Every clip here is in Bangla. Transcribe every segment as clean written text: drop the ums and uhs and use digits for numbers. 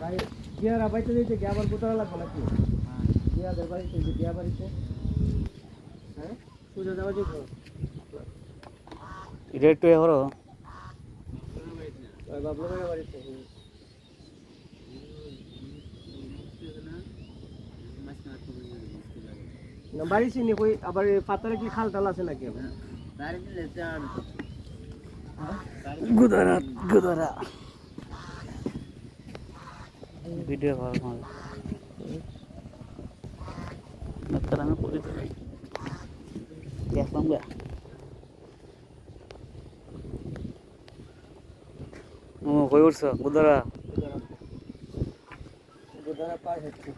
ভাই বিয়ারা বাইতে দিতে কি আবার কোথাও লাগবে নাকি? বিয়াদের বাড়িতে যে বিয়া বাড়িতে হ্যাঁ পুজো দেওয়া যাবে এটা একটু এ করো ওই বাবলু ভাইয়ের বাড়িতে না বাড়ি চিনি কই আবার পাতারে কি খাল টাল আছে নাকি আবার গুদারা গুদারা ভিডিও কল মাল নতরা আমি করি দেখলাম গা ও কই উঠছ গুদারা গোদারা পার হচ্ছে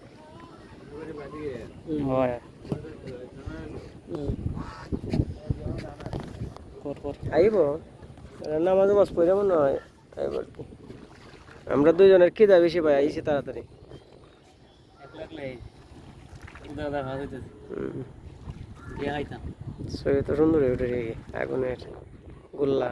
হয় কর কর আইব নামাজ মাস পড়ে মনে হয় আইবার আমরা দুইজনের খিদা বেশি ভাই আইছি তাড়াতাড়ি গুদারা ভাত হইতেছে দিয়ে খাইতাম শরীর তো সুন্দর হয়ে উঠে রেগে আগুনের গোল্লা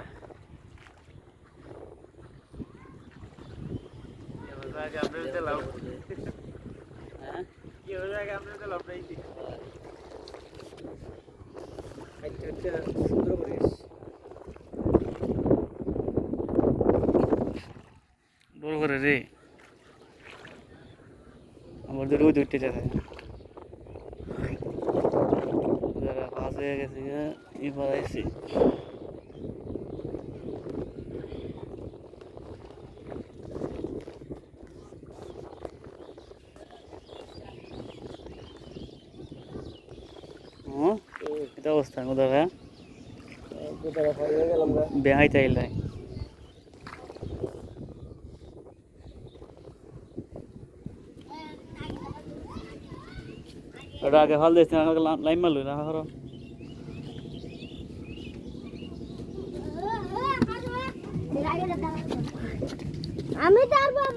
সুন্দর করিস বড় করে রে আমার তো রোদ উঠতে যায় যারা পাস হয়ে গেছে এবার আইসি এটা অবস্থা কোথাও গোদারা খাইয়ে গেলাম না বেহাই চাইলাই ওটা আগে ফল দিয়েছি আমাকে লাইন মারলো না ধরো আমি তারপর